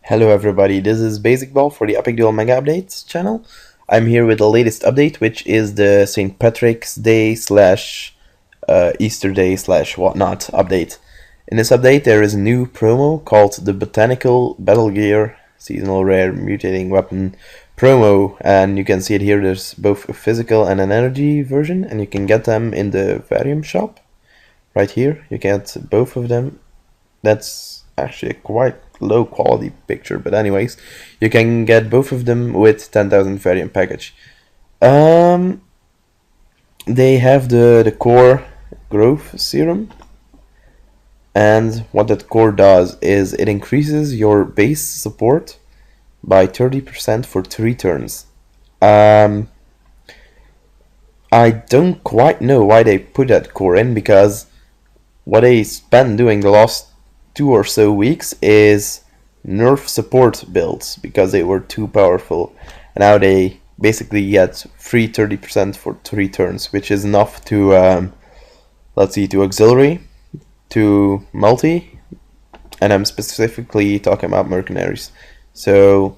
Hello everybody, this is Basicball for the EpicDuelMegaUpdate channel. I'm here with the latest update, which is the St. Patrick's Day slash Easter Day slash whatnot update. In this update there is a new promo called the Botanical Battlegear Seasonal Rare Mutating Weapon promo, and you can see it here. There's both a physical and an energy version, and you can get them in the Varium shop. Right here, you get both of them. That's actually a quite low quality picture, but anyways, you can get both of them with 10,000 variant package. They have the core growth serum, and what that core does is it increases your base support by 30% for 3 turns. I don't quite know why they put that core in, because what they spent doing the last 2 or so weeks is nerf support builds because they were too powerful, and now they basically get free 30% for 3 turns, which is enough to let's see, to auxiliary, to multi, and I'm specifically talking about mercenaries. So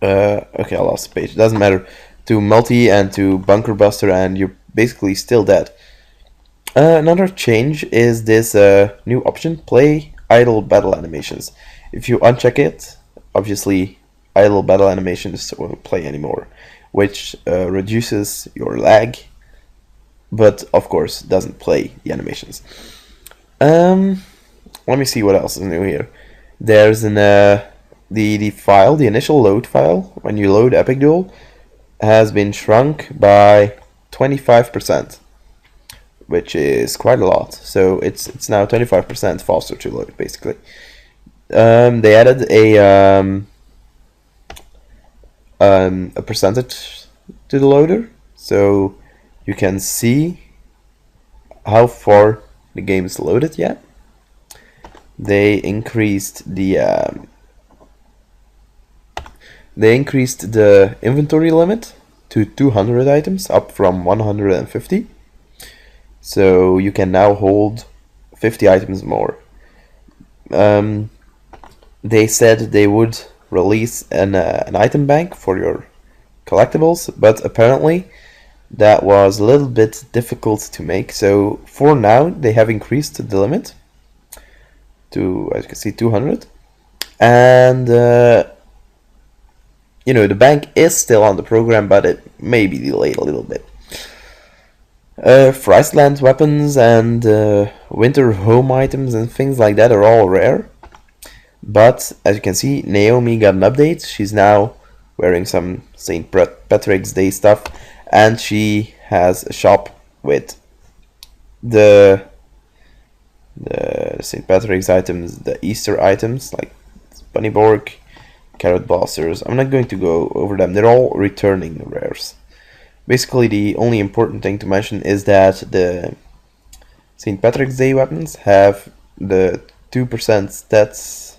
okay, I lost the page, it doesn't matter, to multi and to bunker buster, and you're basically still dead. Another change is this new option, play idle battle animations. If you uncheck it, obviously idle battle animations won't play anymore, which reduces your lag, but of course doesn't play the animations. Let me see what else is new here. There's an the file, the initial load file, when you load Epicduel, has been shrunk by 25%. Which is quite a lot. So it's now 25% faster to load, basically. They added a percentage to the loader, so you can see how far the game is loaded yet. They increased the inventory limit to 200 items, up from 150. So you can now hold 50 items more. They said they would release an item bank for your collectibles, but apparently that was a little bit difficult to make. So for now, they have increased the limit to, as you can see, 200. And you know, the bank is still on the program, but it may be delayed a little bit. For Iceland, weapons and winter home items and things like that are all rare. But as you can see, Naomi got an update. She's now wearing some St. Patrick's Day stuff, and she has a shop with the St. Patrick's items, the Easter items like Bunnyborg, Carrot Blasters. I'm not going to go over them. They're all returning rares. Basically, the only important thing to mention is that the St. Patrick's Day weapons have the 2% stats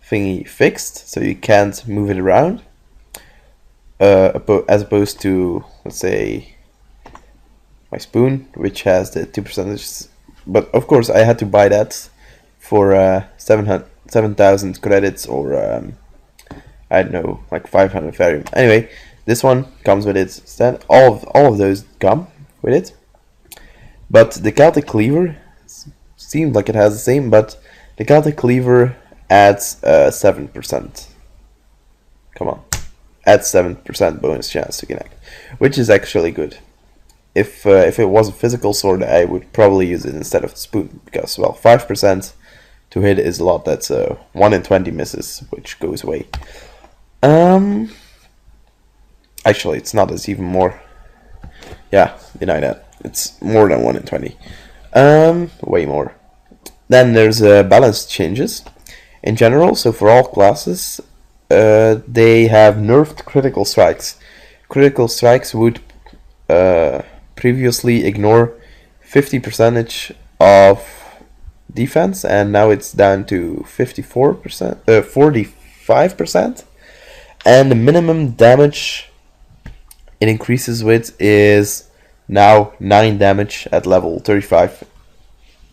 thingy fixed, so you can't move it around, as opposed to, let's say, my spoon, which has the 2%. But of course, I had to buy that for 7,000 credits, or I don't know, like 500 Varium. Anyway, this one comes with its stand. All of those come with it. But the Celtic Cleaver seems like it has the same, but the Celtic Cleaver adds 7%. Come on. Adds 7% bonus chance to connect, which is actually good. If it was a physical sword, I would probably use it instead of the spoon, because, well, 5% to hit is a lot. That's 1 in 20 misses, which goes away. Actually, it's not, it's even more. Yeah, deny that. It's more than 1 in 20. Way more. Then there's balance changes in general. So for all classes, they have nerfed critical strikes. Critical strikes would previously ignore 50% of defense, and now it's down to 45%. And the minimum damage it increases with is now 9 damage at level 35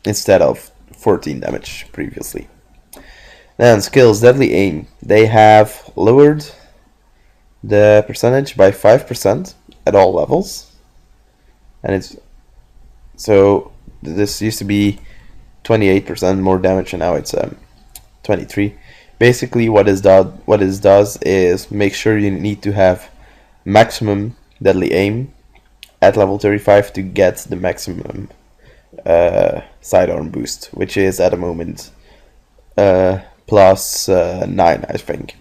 instead of 14 damage previously. Then skills, Deadly Aim. They have lowered the percentage by 5% at all levels. And it's so this used to be 28% more damage, and now it's 23. Basically, what it does is make sure you need to have maximum Deadly Aim at level 35 to get the maximum sidearm boost, which is at the moment plus 9, I think.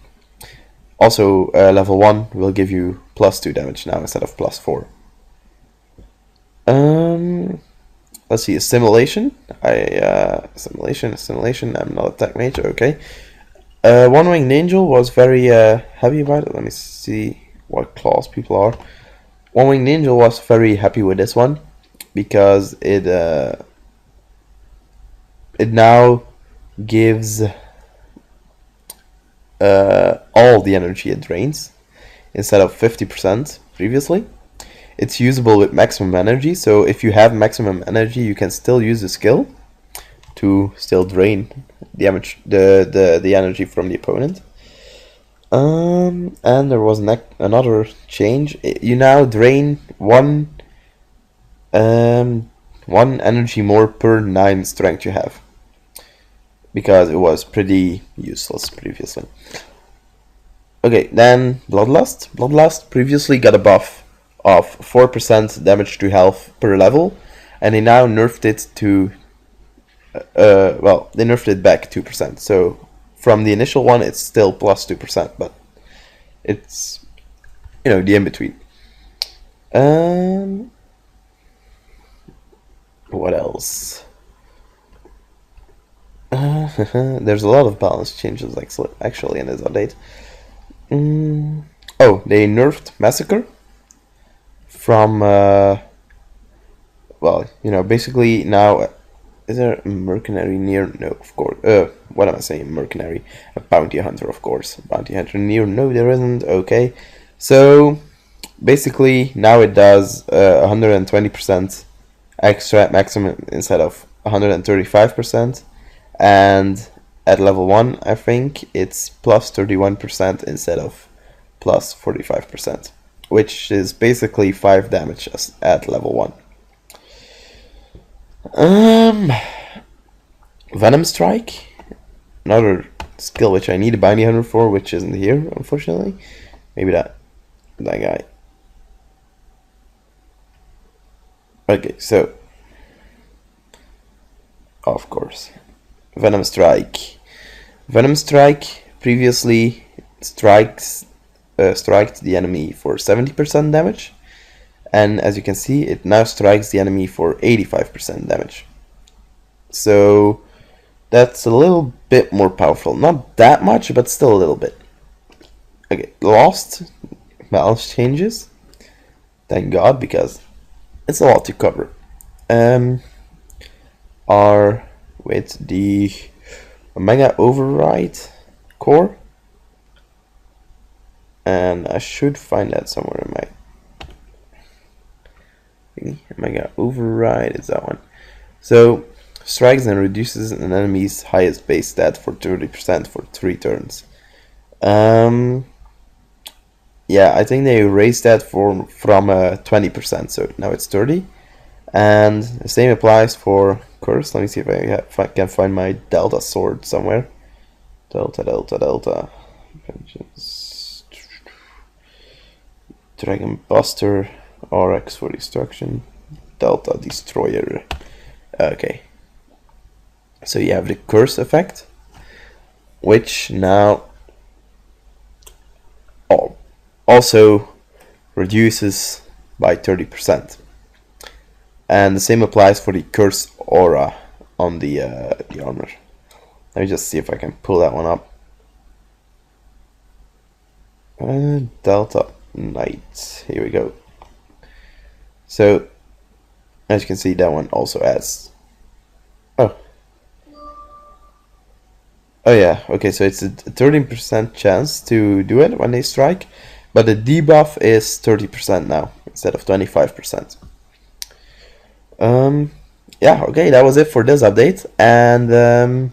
Also, level 1 will give you plus 2 damage now instead of plus 4. Let's see, Assimilation. Assimilation. I'm not a tech mage. Okay. One Winged Angel was very happy about it. Let me see what class people are. One Winged Angel was very happy with this one because it now gives all the energy it drains instead of 50% previously. It's usable with maximum energy, so if you have maximum energy, you can still use the skill to still drain the energy from the opponent. And there was another change. You now drain one energy more per 9 strength you have, because it was pretty useless previously. Okay, then Bloodlust. Bloodlust previously got a buff of 4% damage to health per level, and they now nerfed it to they nerfed it back 2%. So from the initial one, it's still plus 2%, but it's, the in-between. What else? There's a lot of balance changes actually in this update. Oh, they nerfed Massacre from basically now. Is there a mercenary near? No, of course. What am I saying? Mercenary, a bounty hunter, of course. Bounty hunter near? No, there isn't. Okay, so basically now it does 120% extra maximum instead of 135%, and at level 1, I think it's plus 31% instead of plus 45%, which is basically 5 damage at level 1. Venom Strike, another skill which I need a bounty hunter for, which isn't here, unfortunately. Maybe that guy. Okay, so of course, Venom Strike. Venom Strike previously striked the enemy for 70% damage, and as you can see, it now strikes the enemy for 85% damage. So that's a little bit more powerful. Not that much, but still a little bit. Okay, Lost balance changes. Thank God, because it's a lot to cover. Are with the Omega Override core, and I should find that somewhere in my Omega Override is that one. So strikes and reduces an enemy's highest base stat for 30% for 3 turns. Yeah, I think they raised that from 20%, so now it's 30. And the same applies for Curse. Let me see if I can find my Delta sword somewhere. Delta. Vengeance. Dragon Buster. RX for destruction. Delta Destroyer. Okay. So you have the Curse effect, which now also reduces by 30%. And the same applies for the Curse Aura on the armor. Let me just see if I can pull that one up. Delta Knight. Here we go. So, as you can see, that one also adds. Oh yeah, okay, so it's a 13% chance to do it when they strike, but the debuff is 30% now instead of 25%. Yeah, okay, that was it for this update, and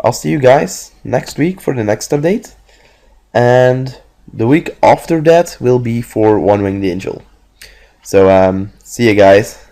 I'll see you guys next week for the next update, and the week after that will be for One Winged Angel. So see you guys.